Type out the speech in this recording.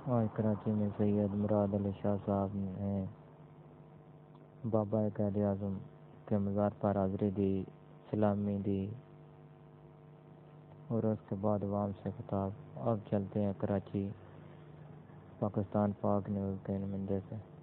आज कराची में सैयद मुराद अली शाह साहब ने बाबा कायद आज़म के मज़ार पर हाज़िरी दी, सलामी दी और उसके बाद अवाम से खिताब। अब चलते हैं कराची पाकिस्तान पाक न्यूज़ के नुमाइंदे से।